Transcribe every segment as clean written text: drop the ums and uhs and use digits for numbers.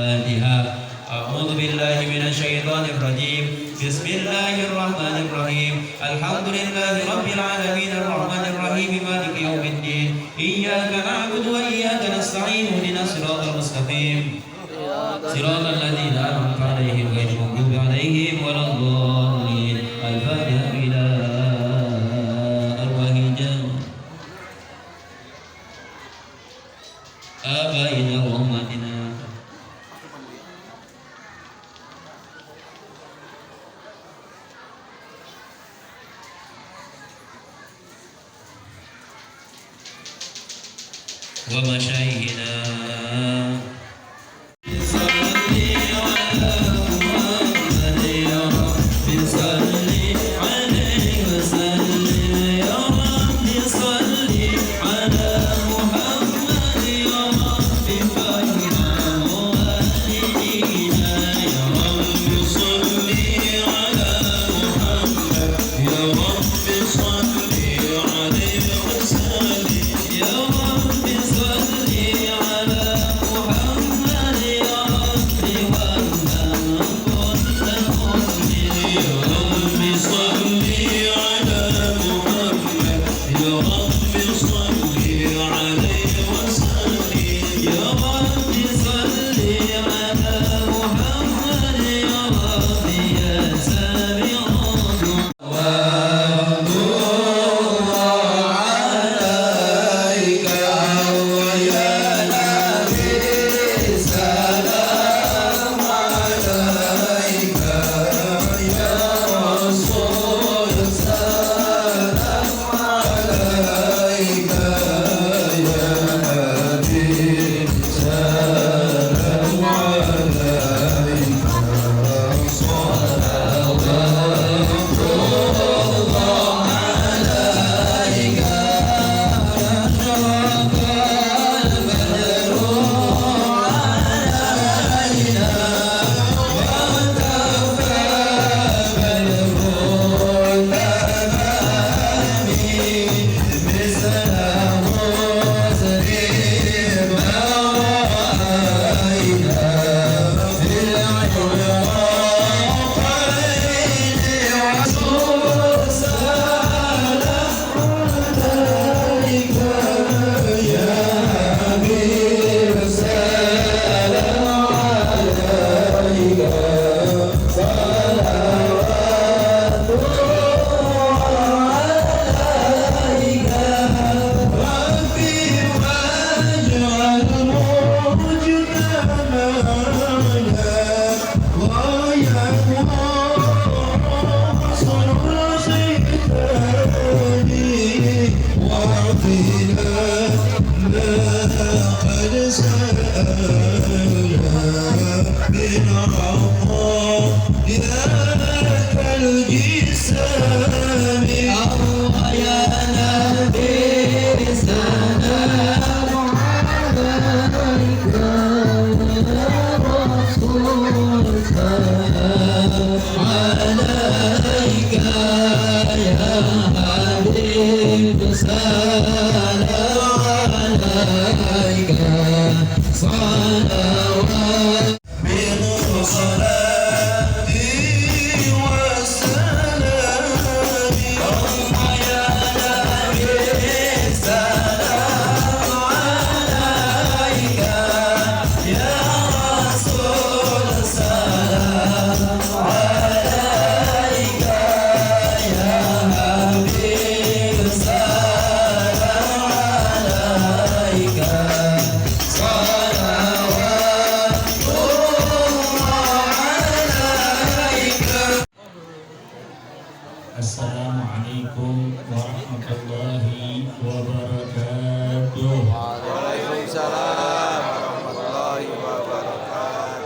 الفاتحة. أعوذ بالله من الشيطان الرجيم. بسم الله الرحمن الرحيم. الحمد لله رب العالمين الرحمن الرحيم مالك يوم الدين. إياك نعبد وإياك نستعين اهدنا الصراط المستقيم صراط الذين أنعمت عليهم غير المغضوب عليهم ولا الضالين. الفاتحة. إلى أرواح آبائنا وأمهاتنا ومشايخنا. Assalamualaikum warahmatullahi wabarakatuh. Waalaikumsalam warahmatullahi wabarakatuh.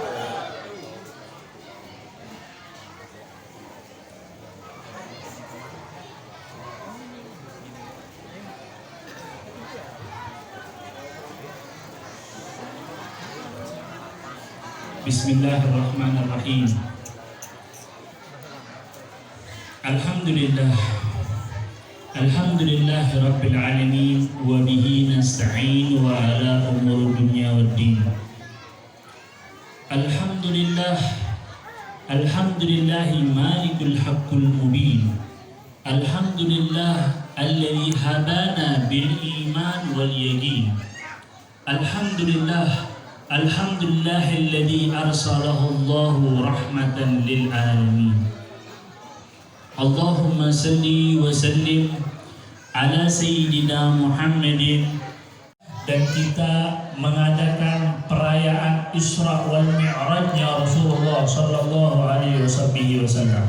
Bismillahirrahmanirrahim. Alhamdulillah Rabbil Alamin wa bihi nasta'in wa ala umur dunya wad din. Alhamdulillah, Alhamdulillahi malikul haqqul mubin. Alhamdulillah alladzi hadana bil iman wal yaqin. Alhamdulillah, alhamdulillahilladzi arsalahu Allahu rahmatan lil alamin. Allahumma salli wa sallim ala sayyidina Muhammadin. Dan kita mengadakan perayaan Isra wal Mi'rajnya Rasulullah sallallahu alaihi wasallam.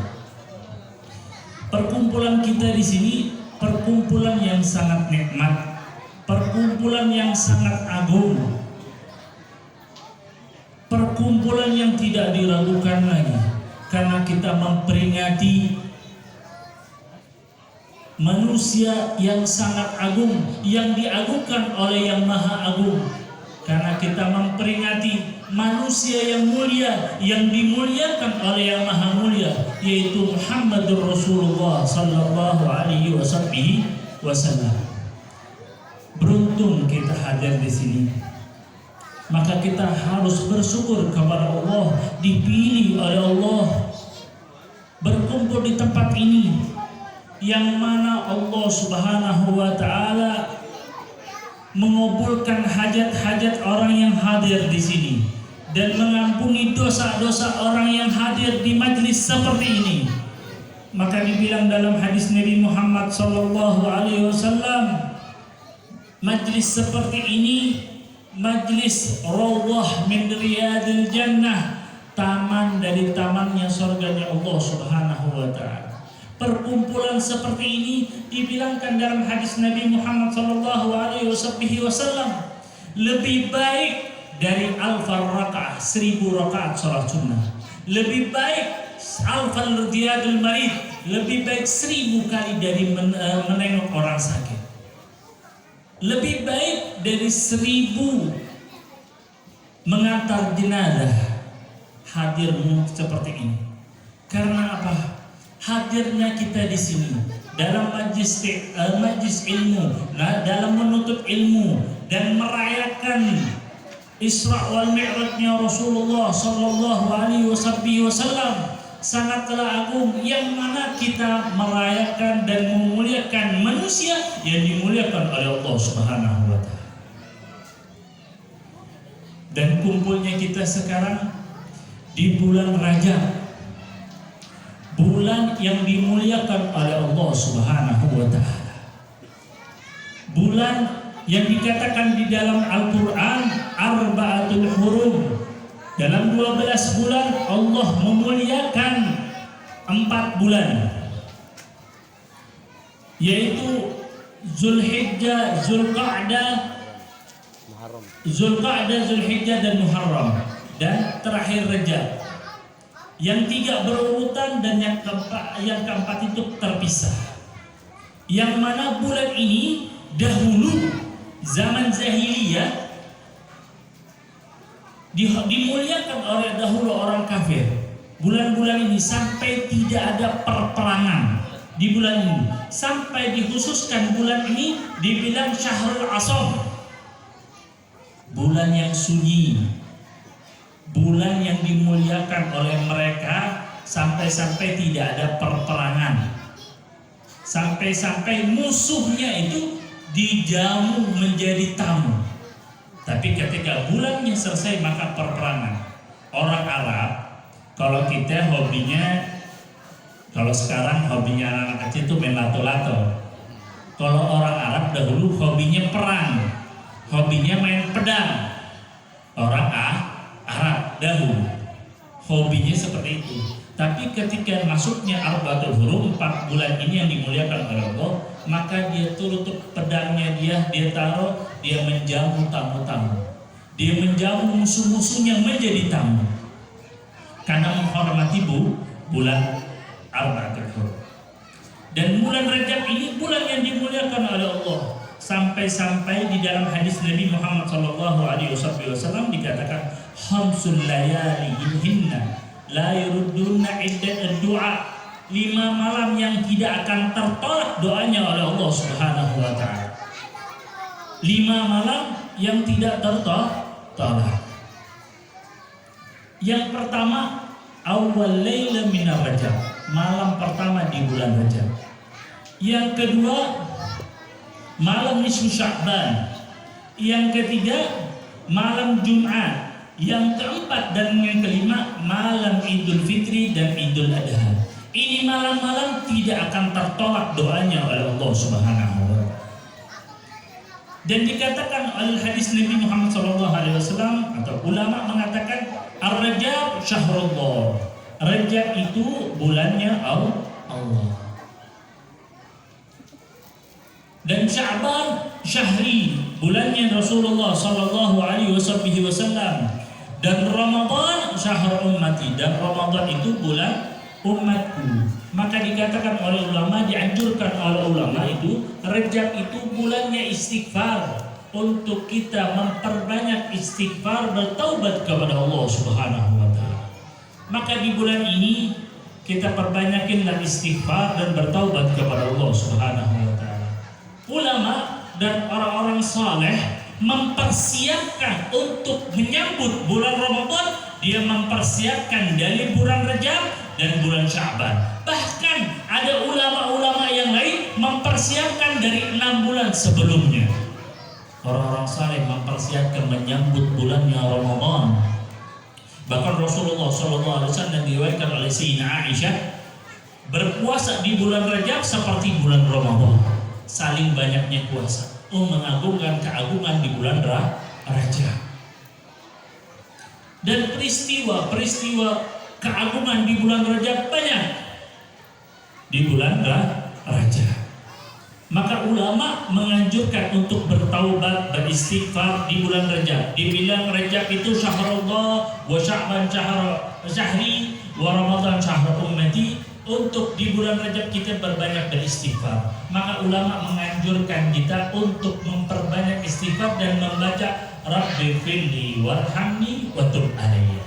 Perkumpulan kita di sini perkumpulan yang sangat nikmat, perkumpulan yang sangat agung, perkumpulan yang tidak diragukan lagi, karena kita memperingati manusia yang sangat agung, yang diagungkan oleh yang maha agung. Karena kita memperingati manusia yang mulia, yang dimuliakan oleh yang maha mulia, yaitu Muhammadur Rasulullah sallallahu alaihi wasallam. Beruntung kita hadir di sini. Maka kita harus bersyukur kepada Allah, dipilih oleh Allah berkumpul di tempat ini, yang mana Allah Subhanahu wa ta'ala mengabulkan hajat-hajat orang yang hadir di sini dan mengampuni dosa-dosa orang yang hadir di majlis seperti ini. Maka dibilang dalam hadis Nabi Muhammad sallallahu alaihi wasallam, majlis seperti ini majlis rawdah min riyadil jannah, taman dari tamannya surganya Allah Subhanahu wa ta'ala. Perkumpulan seperti ini dibilangkan dalam hadis Nabi Muhammad sallallahu alaihi wasallam lebih baik dari alfar rakaat, 1000 rakaat salat sunnah. Lebih baik alfal riyadul marid, lebih baik 1000 kali dari menengok orang sakit. Lebih baik dari 1000 mengantar jenazah. Hadirmu seperti ini. Karena apa? Hadirnya kita di sini dalam majlis ilmu, dalam menuntut ilmu dan merayakan Isra wal Mi'rajnya Rasulullah sallallahu alaihi wasallam sangatlah agung, yang mana kita merayakan dan memuliakan manusia yang dimuliakan oleh Allah Subhanahu wa ta'ala. Dan kumpulnya kita sekarang di bulan Rajab, bulan yang dimuliakan oleh Allah Subhanahu wa ta'ala. Bulan yang dikatakan di dalam Al-Quran Arba'atul Hurum. Dalam 12 bulan Allah memuliakan 4 bulan, yaitu Zulhijjah, Zulqa'dah, Zulhijjah dan Muharram, dan terakhir Rajab. Yang 3 berurutan dan yang keempat itu terpisah. Yang mana bulan ini dahulu zaman jahiliyah dimuliakan oleh dahulu orang kafir. Bulan-bulan ini sampai tidak ada perperangan di bulan ini, sampai dikhususkan bulan ini dibilang Syahrul Asam, bulan yang sunyi, bulan yang dimuliakan oleh mereka, sampai-sampai tidak ada perperangan, sampai-sampai musuhnya itu dijamu menjadi tamu. Tapi ketika bulannya selesai maka perperangan. Orang Arab, kalau kita hobinya, kalau sekarang hobinya anak kecil itu main lato-lato. Kalau orang Arab dahulu hobinya perang, hobinya main pedang. Orang Arab dahulu hobinya seperti itu. Tapi ketika masuknya Arba'atul Hurum, 4 bulan ini yang dimuliakan oleh Allah, maka dia turut pedangnya dia taruh, dia menjamu tamu-tamu, dia menjamu musuh-musuhnya menjadi tamu, karena menghormati bulan Arba'atul Hurum. Dan bulan Rajab ini bulan yang dimuliakan oleh Allah, sampai-sampai di dalam hadis Nabi Muhammad SAW dikatakan khamsul layali hinna la yurudduna iddat doa, 5 malam yang tidak akan tertolak doanya oleh Allah Subhanahu wa ta'ala. 5 malam yang tidak tertolak. Yang pertama, awal laila minar Rajab, malam pertama di bulan Rajab. Yang kedua, malam nisfu Sya'ban. Yang ketiga, malam Jumat. Yang keempat dan yang kelima, malam Idul Fitri dan Idul Adha. Ini malam-malam tidak akan tertolak doanya oleh Allah Subhanahu wa Ta'ala. Dan dikatakan oleh hadis Nabi Muhammad SAW atau ulama mengatakan Ar-Rajab Syahrullah. Rajab itu bulannya Allah. Dan Sya'ban syahri, bulannya Rasulullah SAW. Dan Ramadan syahr ummati, dan Ramadan itu bulan umatku. Maka dikatakan oleh ulama, dianjurkan oleh ulama itu Rajab itu bulannya istighfar, untuk kita memperbanyak istighfar, bertaubat kepada Allah Subhanahu wa Ta'ala. Maka di bulan ini kita perbanyakinlah istighfar dan bertaubat kepada Allah Subhanahu wa Ta'ala. Ulama dan orang-orang saleh mempersiapkan untuk menyambut bulan Ramadan, dia mempersiapkan dari bulan Rajab dan bulan Sya'ban. Bahkan ada ulama-ulama yang lain mempersiapkan dari 6 bulan sebelumnya. Orang-orang saleh mempersiapkan menyambut bulannya Ramadan. Bahkan Rasulullah SAW diriwayatkan oleh Sayyidina Aisyah berpuasa di bulan Rajab seperti bulan Ramadan, saling banyaknya puasa, mengagungkan keagungan di bulan Rajab. Dan peristiwa keagungan di bulan Rajab banyak di bulan Rajab. Maka ulama menganjurkan untuk bertaubat, beristighfar di bulan Rajab. Dibilang Rajab itu syahrullah, wa Sya'ban syahri, wa Ramadan syahr ummati. Untuk di bulan Rajab kita berbanyak beristighfar. Maka ulama menganjurkan kita untuk memperbanyak istighfar dan membaca Rabbi firli warhamni wa tub alayya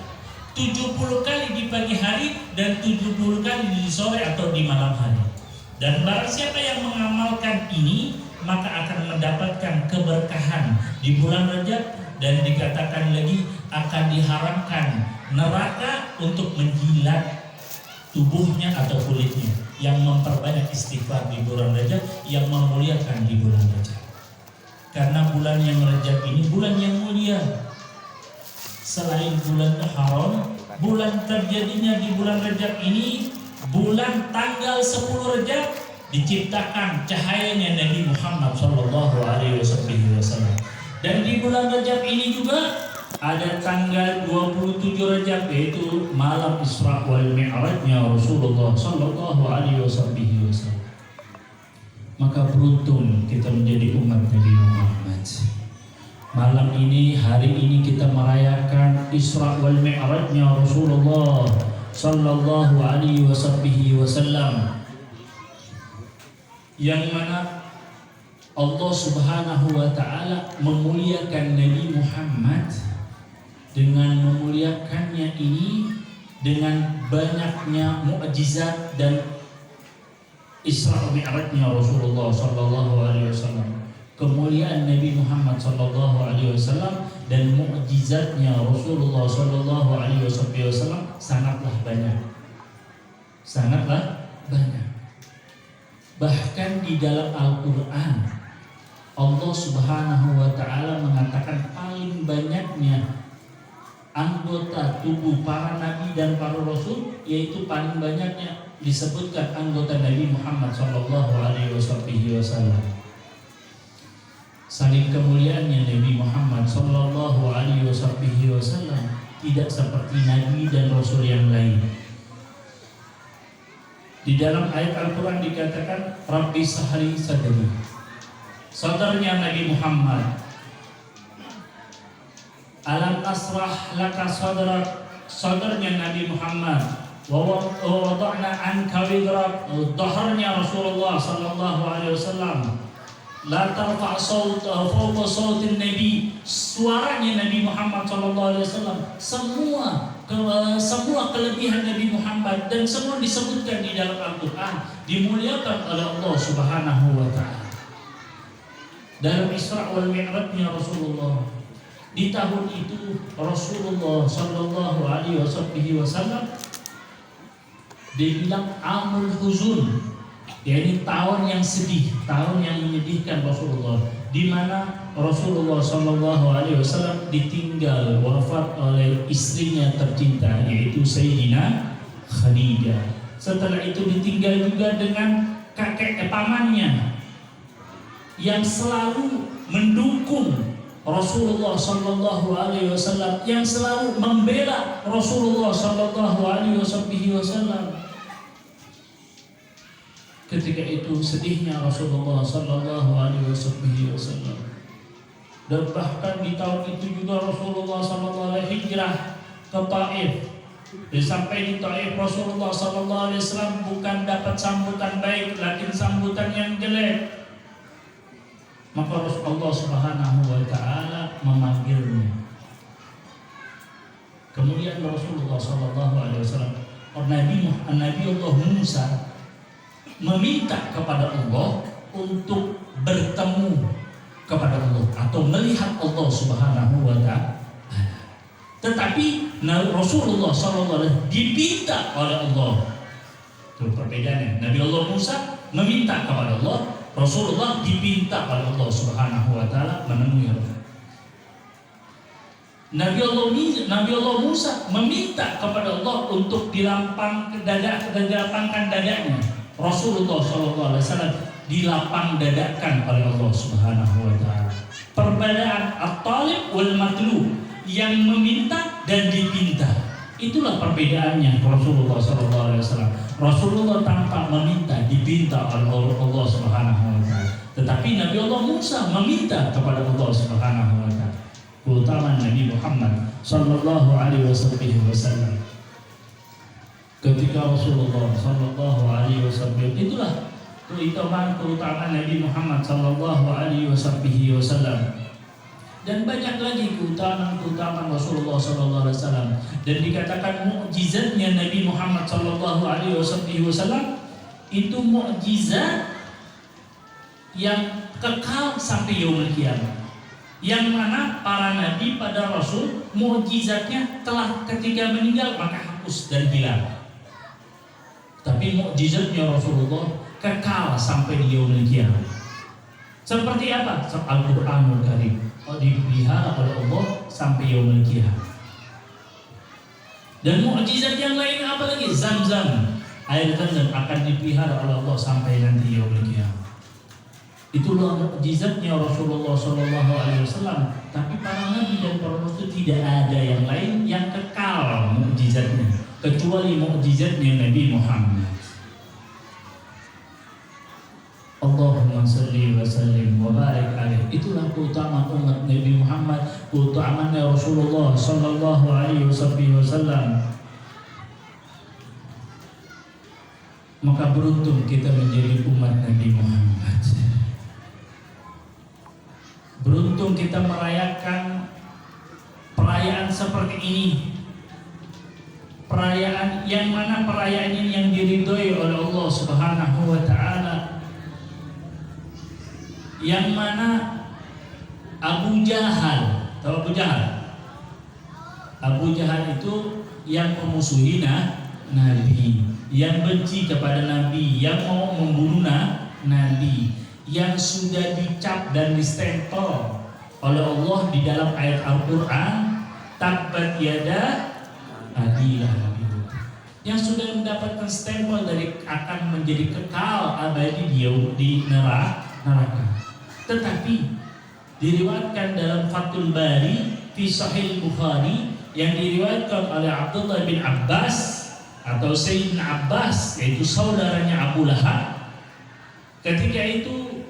70 kali di pagi hari dan 70 kali di sore atau di malam hari. Dan barang siapa yang mengamalkan ini, maka akan mendapatkan keberkahan di bulan Rajab. Dan dikatakan lagi akan diharamkan neraka untuk menjilat tubuhnya atau kulitnya. Yang memperbanyak istighfar di bulan Rajab, yang memuliakan di bulan Rajab. Karena bulan yang Rajab ini bulan yang mulia. Selain bulan haram, bulan terjadinya di bulan Rajab ini, bulan tanggal 10 Rajab diciptakan cahayanya Nabi Muhammad SAW. Dan di bulan Rajab ini juga ada tanggal 27 Rajab, yaitu malam Isra wal Mi'rajnya Rasulullah SAW. Maka beruntung kita menjadi umat Nabi Muhammad. Malam ini, hari ini kita merayakan Isra wal Mi'rajnya Rasulullah sallallahu alaihi wasallam, yang mana Allah Subhanahu wa Ta'ala memuliakan Nabi Muhammad. Dengan memuliakannya ini, dengan banyaknya mukjizat dan Isra Mi'rajnya Rasulullah sallallahu alaihi wasallam, kemuliaan Nabi Muhammad sallallahu alaihi wasallam dan mukjizatnya Rasulullah sallallahu alaihi wasallam sangatlah banyak. Sangatlah banyak. Bahkan di dalam Al-Qur'an Allah Subhanahu wa Ta'ala mengatakan paling banyaknya anggota tubuh para nabi dan para rasul, yaitu paling banyaknya disebutkan anggota Nabi Muhammad sallallahu alaihi wasallam. Saking kemuliaannya Nabi Muhammad sallallahu alaihi wasallam tidak seperti nabi dan rasul yang lain. Di dalam ayat Al-Qur'an dikatakan Rabbi sahli sadri. Sadarnya Nabi Muhammad, alam asrah laka sadrak, sadarnya Nabi Muhammad, wa wada'na anka widrak, dhahrnya Rasulullah sallallahu alaihi wasallam, la tarfa' sawta fawqa sawtin nabi, suaranya Nabi Muhammad sallallahu alaihi wasallam, semua kelebihan Nabi Muhammad dan semua disebutkan di dalam Al-Qur'an dimuliakan oleh Allah Subhanahu wa Ta'ala. Dalam Isra wal Mi'rajnya Rasulullah, Di tahun itu Rasulullah Shallallahu Alaihi Wasallam dibilang amul huzun, yaitu tahun yang sedih, tahun yang menyedihkan Rasulullah, di mana Rasulullah Shallallahu Alaihi Wasallam ditinggal wafat oleh istrinya tercinta, yaitu Sayyidina Khadijah. Setelah itu ditinggal juga dengan pamannya yang selalu mendukung Rasulullah Shallallahu Alaihi Wasallam, yang selalu membela Rasulullah Shallallahu Alaihi Wasallam. Ketika itu sedihnya Rasulullah Shallallahu Alaihi Wasallam. Dan bahkan di tahun itu juga Rasulullah Shallallahu Alaihi hijrah ke Taif. Dan sampai di Taif Rasulullah Shallallahu Alaihi Wasallam bukan dapat sambutan baik, lakin sambutan yang jelek. Maka Rasulullah Subhanahu wa Ta'ala memanggilnya. Kemudian Rasulullah Sallallahu Alaihi Wasallam, Nabi Allah Musa meminta kepada Allah untuk bertemu kepada Allah atau melihat Allah Subhanahu wa Ta'ala. Tetapi Rasulullah Sallallahu Alaihi Wasallam diminta oleh Allah. Itu perbedaannya. Nabi Allah Musa meminta kepada Allah, Rasulullah dipinta oleh Allah Subhanahu wa Ta'ala menemui Allah. Nabi Allah Musa meminta kepada Allah untuk dilapangkan dadanya. Rasulullah Sallallahu Alaihi Wasallam dilapang dadakan oleh Allah Subhanahu wa Ta'ala. Perbedaan at-talib wal matlub, yang meminta dan dipinta. Itulah perbedaannya Rasulullah Sallallahu Alaihi Wasallam. Rasulullah tanpa meminta, dipinta oleh Allah Subhanahu wa Ta'ala. Tetapi Nabi Allah Musa meminta kepada Allah Subhanahu wa Ta'ala. Keutamaan Nabi Muhammad Sallallahu Alaihi Wasallam. Ketika Rasulullah Sallallahu Alaihi Wasallam, itulah keutamaan Nabi Muhammad Sallallahu Alaihi Wasallam. Dan banyak lagi keutamaan Rasulullah Sallallahu Alaihi Wasallam. Dan dikatakan mukjizatnya Nabi Muhammad Sallallahu Alaihi Wasallam itu mukjizat yang kekal sampai yaumul qiyamah. Yang mana para nabi pada Rasul mukjizatnya telah ketika meninggal maka hapus dan hilang. Tapi mukjizatnya Rasulullah kekal sampai di yaumul qiyamah. Seperti apa? Al-Qur'anul Karim dipelihara oleh Allah sampai yaumul qiyamah. Dan mukjizat yang lain apa lagi? Zam-zam, air Zam-zam akan dipelihara oleh Allah sampai nanti yaumul qiyamah. Itulah mukjizatnya Rasulullah Sallallahu Alaihi Wasallam. Tapi para nabi dan para rasul tidak ada yang lain yang kekal mukjizatnya kecuali mukjizatnya Nabi Muhammad. Allahumma salli wa sallim wa barik alaihi. Itulah keutamaan umat Nabi Muhammad, keutamaan Rasulullah Sallallahu Alaihi Wasallam. Maka beruntung kita menjadi umat Nabi Muhammad. Beruntung kita merayakan perayaan seperti ini. Perayaan yang mana perayaan ini yang diridhoi oleh Allah Subhanahu wa Ta'ala. Yang mana Abu Jahal, tahu Abu Jahal? Abu Jahal itu yang memusuhi Nabi, yang benci kepada Nabi, yang mau membunuh Nabi, yang sudah dicap dan distempel oleh Allah di dalam ayat Al-Quran, tabbat yada Abi Lahab, yang sudah mendapatkan stempel dari akan menjadi kekal abadi di neraka. Tetapi diriwayatkan dalam Fathul Bari fi Sahih Bukhari yang diriwayatkan oleh Abdullah bin Abbas atau Sayyidina Abbas, yaitu saudaranya Abu Lahab. Ketika itu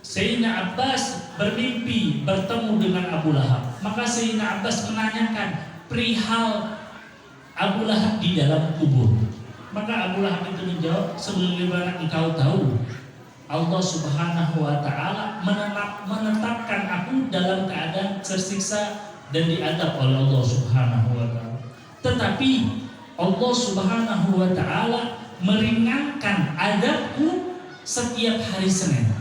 Sayyidina Abbas bermimpi bertemu dengan Abu Lahab. Maka Sayyidina Abbas menanyakan perihal Abu Lahab di dalam kubur. Maka Abu Lahab itu menjawab, sebagaimana engkau tahu, Allah Subhanahu wa Ta'ala menetapkan aku dalam keadaan tersiksa dan diadab oleh Allah Subhanahu wa Ta'ala. Tetapi Allah Subhanahu wa Ta'ala meringankan adabku setiap hari Senin.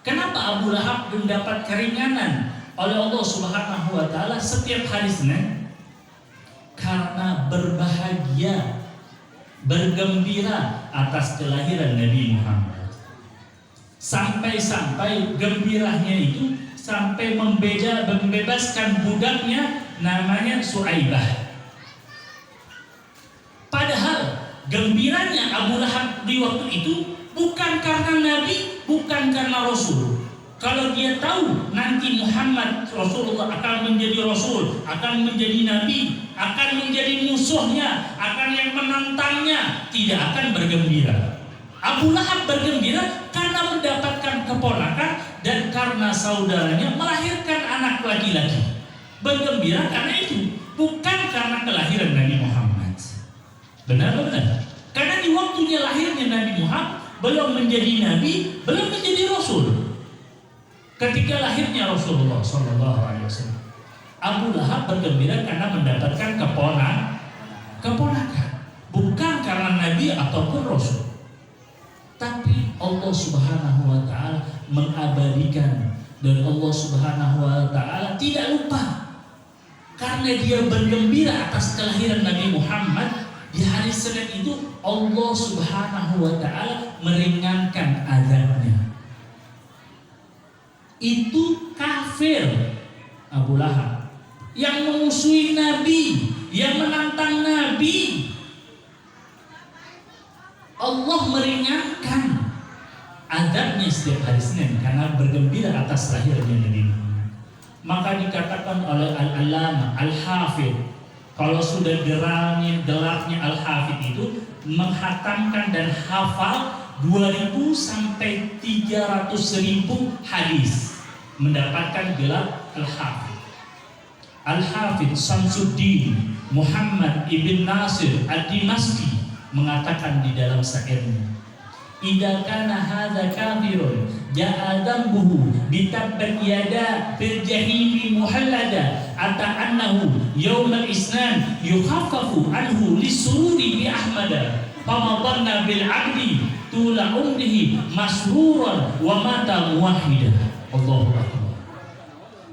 Kenapa Abu Lahab mendapat keringanan oleh Allah Subhanahu wa taala setiap hari Senin karena berbahagia, bergembira atas kelahiran Nabi Muhammad. Sampai-sampai gembiranya itu sampai membebaskan budaknya namanya Suaibah. Padahal gembiranya Abu Lahab di waktu itu bukan karena Nabi, bukan karena Rasul. Kalau dia tahu nanti Muhammad Rasulullah akan menjadi Rasul, akan menjadi Nabi, akan menjadi musuhnya, akan yang menantangnya, tidak akan bergembira. Abu Lahab bergembira karena mendapatkan keponakan dan karena saudaranya melahirkan anak laki-laki. Bergembira karena itu, bukan karena kelahiran Nabi Muhammad. Benar-benar. Karena di waktunya lahirnya Nabi Muhammad belum menjadi Nabi, belum menjadi Rasul. Ketika lahirnya Rasulullah SAW, Abu Lahab bergembira karena mendapatkan keponakan, bukan karena Nabi ataupun Rasul. Tapi Allah Subhanahu wa taala mengabadikan dan Allah Subhanahu wa taala tidak lupa. Karena dia bergembira atas kelahiran Nabi Muhammad, di hari Senin itu Allah Subhanahu wa taala meringankan azabnya. Itu kafir Abu Lahab yang memusuhi Nabi, yang menantang Nabi. Allah meringankan azabnya setiap hari Senin karena bergembira atas lahirnya Nabi Muhammad. Maka dikatakan oleh Al-Allamah Al-Hafidh, kalau sudah gelarnya Al-Hafidh itu menghatamkan dan hafal 2.000 sampai 300.000 hadis, mendapatkan gelar Al-Hafidh. Al-Hafidh Samsuddin Muhammad ibn Nasir ad-Dimashqi mengatakan di dalam syairnya, idza kana hadza kafirun ja'a dambuhu bitabbat yada fil jahimi muhallada ata annahu yaumal isnan yukhaffafu anhu lisururi bi ahmada fama dhanna bil abdi tula umrihi masruran wa mata muwahhida. Allahu akbar.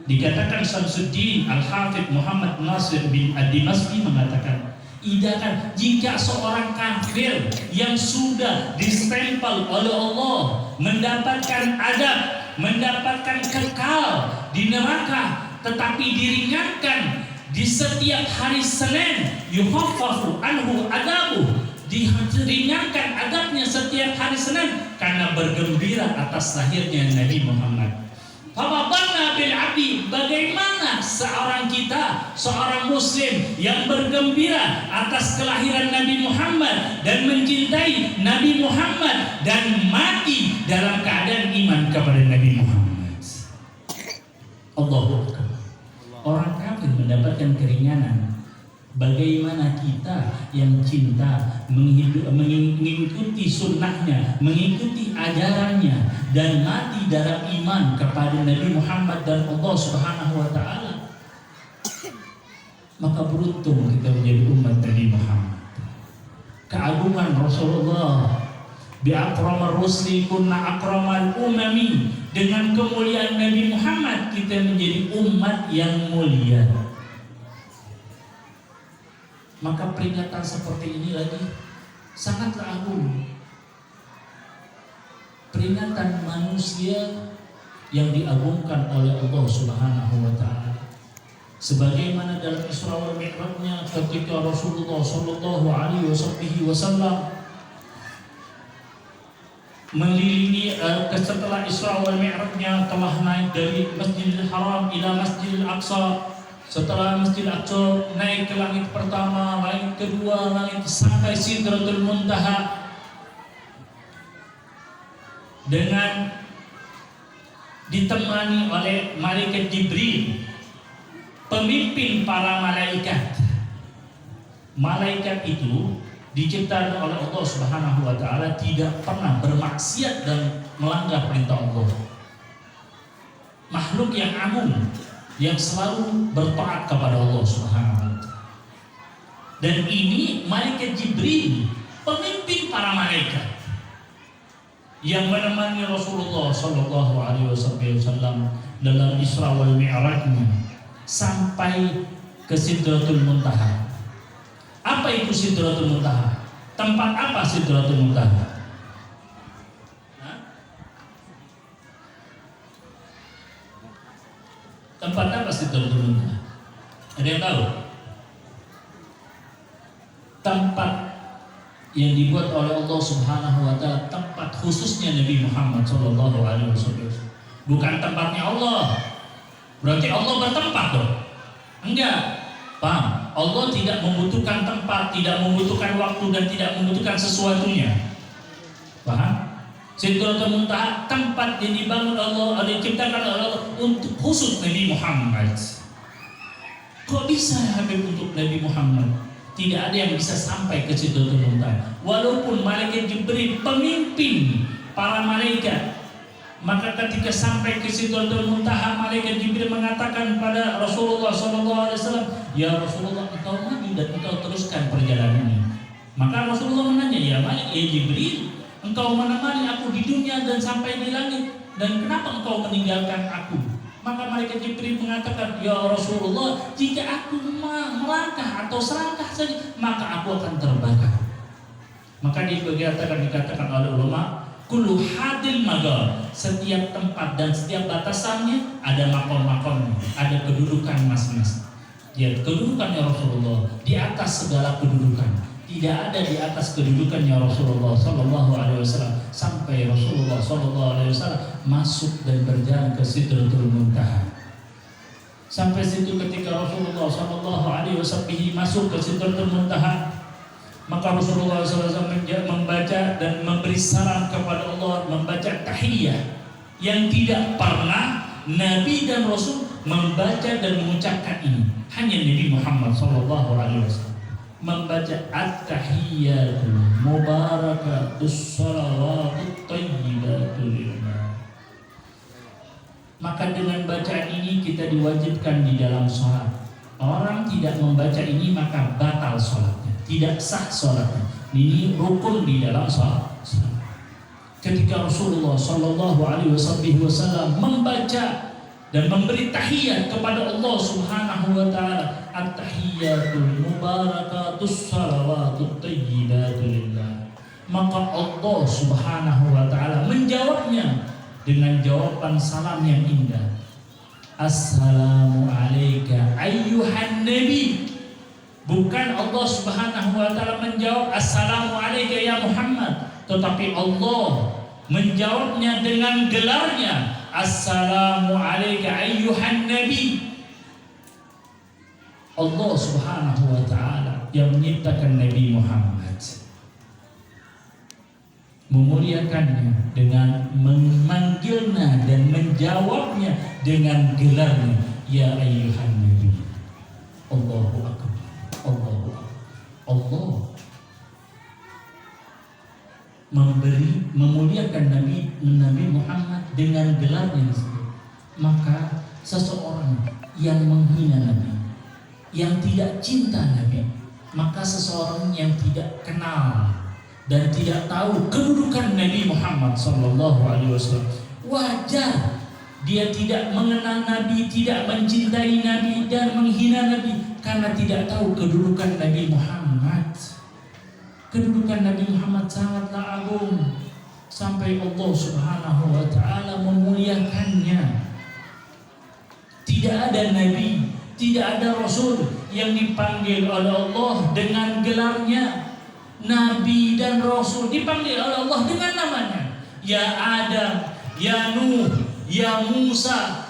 Dikatakan Samsuddin Al-Hafidh Muhammad Nasir bin ad-Dimashqi mengatakan, idakan jika seorang kafir yang sudah distempel oleh Allah mendapatkan azab, mendapatkan kekal di neraka, tetapi diringankan di setiap hari Senin, yukhaffafu anhu adabu, diringankan adabnya setiap hari Senin karena bergembira atas lahirnya Nabi Muhammad. Famabanna bil abdi, bagaimana seorang kita, seorang muslim yang bergembira atas kelahiran Nabi Muhammad dan mencintai Nabi Muhammad dan mati dalam keadaan iman kepada Nabi Muhammad. Allahu akbar. Orang kafir mendapatkan keringanan. Bagaimana kita yang cinta mengikuti sunnahnya, mengikuti ajarannya dan mati dalam iman kepada Nabi Muhammad dan Allah Subhanahu wa taala. Maka beruntung kita menjadi umat Nabi Muhammad. Keagungan Rasulullah bi akramar rusli kunna akramal umami, dengan kemuliaan Nabi Muhammad kita menjadi umat yang mulia. Maka peringatan seperti ini lagi sangatlah agung. Peringatan manusia yang diagungkan oleh Allah Subhanahu wa taala. Sebagaimana dalam Isra wal Mi'rajnya ketika Rasulullah sallallahu alaihi wasallam melilingi setelah Isra wal Mi'rajnya telah naik dari Masjidil Haram ila Masjidil Aqsa. Setelah Masjid Aqsa naik ke langit pertama, langit kedua, langit sampai Sidratul Muntaha dengan ditemani oleh malaikat Jibril, pemimpin para malaikat. Malaikat itu diciptakan oleh Allah Subhanahu wa taala tidak pernah bermaksiat dan melanggar perintah Allah. Makhluk yang agung yang selalu bertaat kepada Allah Subhanahu wa taala. Dan ini malaikat Jibril, pemimpin para malaikat yang menemani Rasulullah sallallahu alaihi wasallam dalam Isra wal Mi'rajnya sampai ke Sidratul Muntaha. Apa itu Sidratul Muntaha? Tempat apa Sidratul Muntaha? Tempat apa Sidratul Muntaha? Ada yang tahu? Tempat yang dibuat oleh Allah Subhanahu wa taala, tempat khususnya Nabi Muhammad sallallahu alaihi wasallam. Bukan tempatnya Allah. Berarti Allah bertempat dong? Enggak. Paham? Allah tidak membutuhkan tempat, tidak membutuhkan waktu, dan tidak membutuhkan sesuatunya. Paham? Sidratul Muntaha tempat yang dibangun Allah, diciptakan oleh Allah untuk khusus Nabi Muhammad. Kok bisa Habib untuk Nabi Muhammad? Tidak ada yang bisa sampai ke Sidratul Muntaha. Walaupun malaikat Jibril pemimpin para malaikat, maka ketika sampai ke Sidratul Muntaha, malaikat Jibril mengatakan pada Rasulullah SAW, "Ya Rasulullah, engkau maju dan engkau teruskan perjalanan ini." Maka Rasulullah menanya, "Ya Jibril, engkau menemani aku di dunia dan sampai di langit, dan kenapa engkau meninggalkan aku?" Maka malaikat Jibril mengatakan, "Ya Rasulullah, jika aku melangkah atau selangkah saja, maka aku akan terbakar." Maka dikatakan oleh ulama, kullu hadil magal, setiap tempat dan setiap batasannya ada makom-makomnya, ada kedudukan masing-masing. Ya, kedudukannya Rasulullah di atas segala kedudukan. Tidak ada di atas kedudukannya Rasulullah Sallallahu Alaihi Wasallam sampai Rasulullah Sallallahu Alaihi Wasallam masuk dan berjalan ke Sidratul Muntaha. Sampai situ ketika Rasulullah Sallallahu Alaihi Wasallam masuk ke Sidratul Muntaha, maka Rasulullah SAW membaca dan memberi salam kepada Allah, membaca tahiyat yang tidak pernah Nabi dan Rasul membaca dan mengucapkan ini. Hanya Nabi Muhammad SAW membaca at-tahiyyatu mubarakatus salawatut thayyibatu lillah. Maka dengan bacaan ini kita diwajibkan di dalam sholat. Orang tidak membaca ini maka batal sholatnya, tidak sah sholatnya. Ini rukun di dalam sholat. Ketika Rasulullah Shallallahu Alaihi Wasallam membaca dan memberi tahiyat kepada Allah Subhanahu Wa Taala, at-tahiyyatul mubarakatus salawatut thayyibatu lillah, maka Allah Subhanahu Wa Taala menjawabnya dengan jawaban salam yang indah. Assalamu alayka ayyuhan nabi. Bukan Allah Subhanahu wa taala menjawab assalamu alayka ya Muhammad, tetapi Allah menjawabnya dengan gelarnya, assalamu alayka ayyuhan nabi. Allah Subhanahu wa taala yang menciptakan Nabi Muhammad memuliakannya dengan memanggilnya dan menjawabnya dengan gelarnya, ya ayyuhan nabi. Allahu akbar. Allahu akbar. Allah memuliakan Nabi Muhammad dengan gelarnya. Maka seseorang yang menghina Nabi, yang tidak cinta Nabi, maka seseorang yang tidak kenal dan tidak tahu kedudukan Nabi Muhammad sallallahu alaihi wasallam, wajar dia tidak mengenal Nabi, tidak mencintai Nabi dan menghina Nabi karena tidak tahu kedudukan Nabi Muhammad. Kedudukan Nabi Muhammad sangatlah agung sampai Allah Subhanahu wa taala memuliakannya. Tidak ada nabi, tidak ada rasul yang dipanggil oleh Allah dengan gelarnya. Nabi dan Rasul dipanggil oleh Allah dengan namanya. Ya Adam, ya Nuh, ya Musa.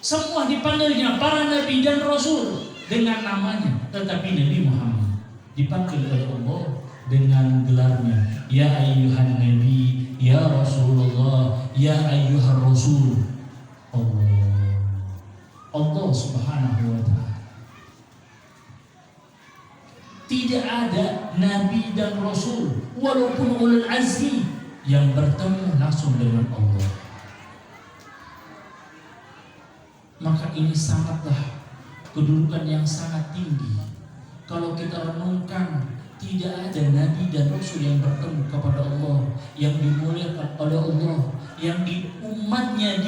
Semua dipanggilnya para Nabi dan Rasul dengan namanya. Tetapi Nabi Muhammad dipanggil oleh Allah dengan gelarnya. Ya ayyuhan Nabi, ya Rasulullah, ya ayyuhar Rasul. Allah Subhanahu wa ta'ala. Tidak ada Nabi dan Rasul walaupun ulul azmi yang bertemu langsung dengan Allah. Maka ini sangatlah kedudukan yang sangat tinggi. Kalau kita renungkan tidak ada nabi dan rasul yang bertemu kepada Allah, yang dimuliakan oleh Allah, yang di umatnya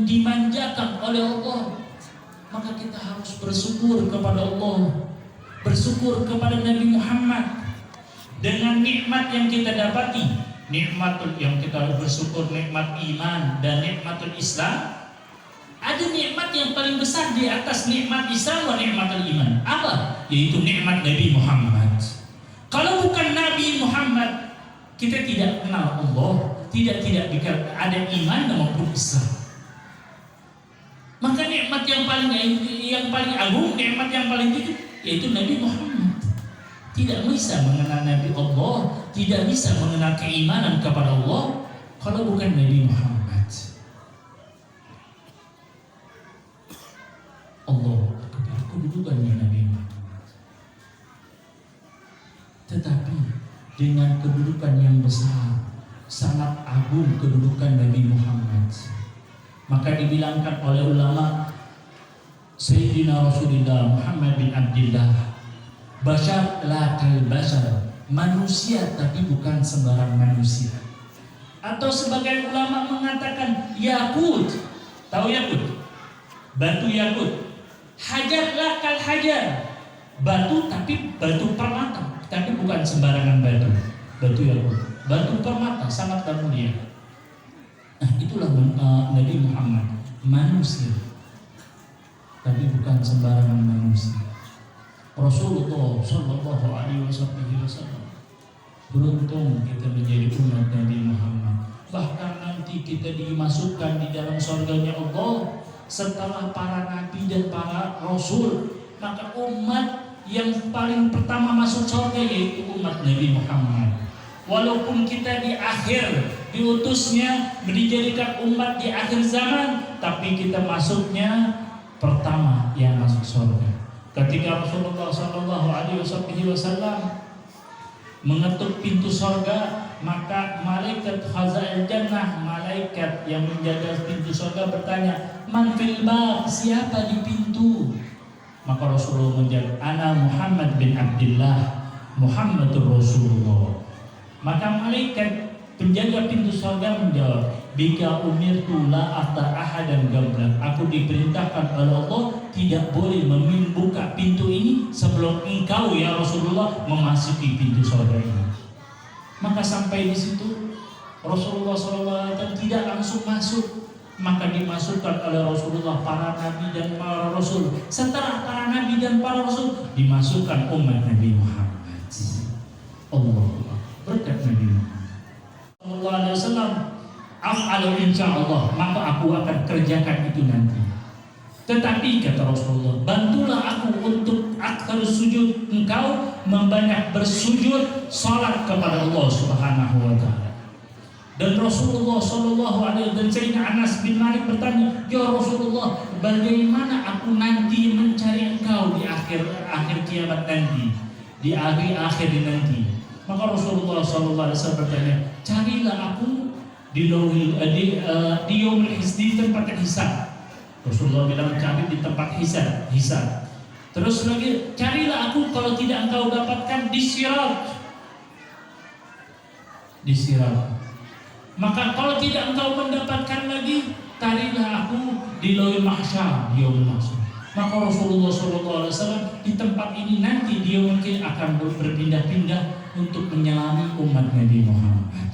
dimanjakan oleh Allah. Maka kita harus bersyukur kepada Allah, bersyukur kepada Nabi Muhammad dengan nikmat yang kita dapati, nikmatul yang kita bersyukur, nikmat iman dan nikmatul Islam. Ada nikmat yang paling besar di atas nikmat Islam dan nikmatul iman. Apa? Yaitu nikmat Nabi Muhammad. Kalau bukan Nabi Muhammad, kita tidak kenal Allah, tidak ada iman maupun Islam. Maka nikmat yang paling agung, nikmat yang paling tinggi yaitu Nabi Muhammad. Tidak bisa mengenal Nabi Allah, tidak bisa mengenal keimanan kepada Allah kalau bukan Nabi Muhammad. Allah kedudukannya Nabi Muhammad. Tetapi dengan kedudukan yang besar, sangat agung kedudukan Nabi Muhammad, maka dibilangkan oleh ulama, Sayyidina Rasulullah Muhammad bin Abdullah, bashar la kal bashar, manusia tapi bukan sembarang manusia. Atau sebagian ulama mengatakan yakut, tahu yakut? Batu yakut. Hajar la kal hajar, batu tapi batu permata, tapi bukan sembarangan batu. Batu yakut, batu permata, sangat mulia. Nah, itulah Nabi Muhammad, manusia tapi bukan sembarangan manusia. Rasulullah Shallallahu Alaihi Wasallam, beruntung kita menjadi umat Nabi Muhammad. Bahkan nanti kita dimasukkan di dalam surganya Allah setelah para nabi dan para rasul. Maka umat yang paling pertama masuk surga yaitu umat Nabi Muhammad. Walaupun kita di akhir diutusnya dijadikan umat di akhir zaman, tapi kita masuknya pertama yang masuk surga. Ketika Rasulullah Shallallahu Alaihi Wasallam mengetuk pintu surga, maka malaikat khazail jannah, malaikat yang menjaga pintu surga bertanya, man fil bab, siapa di pintu? Maka Rasulullah menjawab, ana Muhammad bin Abdullah, Muhammadur Rasulullah. Maka malaikat penjaga pintu surga menjawab, bika umirtu la aftar ahadan gablan, aku diperintahkan oleh Allah tidak boleh membuka pintu ini sebelum engkau ya Rasulullah memasuki pintu surga ini. Maka sampai di situ Rasulullah SAW tidak langsung masuk, maka dimasukkan oleh Rasulullah para nabi dan para rasul. Setelah para nabi dan para rasul dimasukkan umat Nabi Muhammad. Allah berkat Nabi Muhammad sallallahu alaihi wasallam, af'alu insyaallah, maka aku akan kerjakan itu nanti. Tetapi kata Rasulullah, bantulah aku untuk akthar sujud, engkau membanyak bersujud salat kepada Allah Subhanahu wa taala. Dan Rasulullah sallallahu alaihi wasallam dan Sayyidina Anas bin Malik bertanya, ya Rasulullah, bagaimana aku nanti mencari engkau di akhir kiamat nanti, di akhir nanti? Maka Rasulullah sallallahu alaihi wasallam bertanya, carilah aku di yaumul hisab, di tempat hisab. Rasulullah bilang cari di tempat hisab. Terus lagi, carilah aku kalau tidak engkau dapatkan di sirat. Di sirat. Maka kalau tidak engkau mendapatkan lagi, carilah aku di lauhul mahsyar, di yaumul mahsyar. Maka Rasulullah SAW di tempat ini nanti dia mungkin akan berpindah-pindah untuk menyelami umat Nabi Muhammad.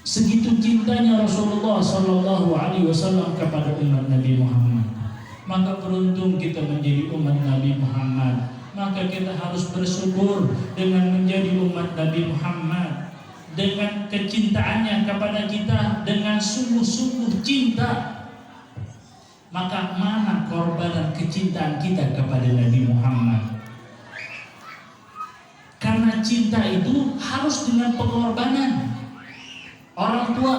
Segitu cintanya Rasulullah SAW kepada umat Nabi Muhammad. Maka beruntung kita menjadi umat Nabi Muhammad. Maka kita harus bersyukur dengan menjadi umat Nabi Muhammad, dengan kecintaannya kepada kita, dengan sungguh-sungguh cinta. Maka mana korbanan kecintaan kita kepada Nabi Muhammad? Karena cinta itu harus dengan pengorbanan. Orang tua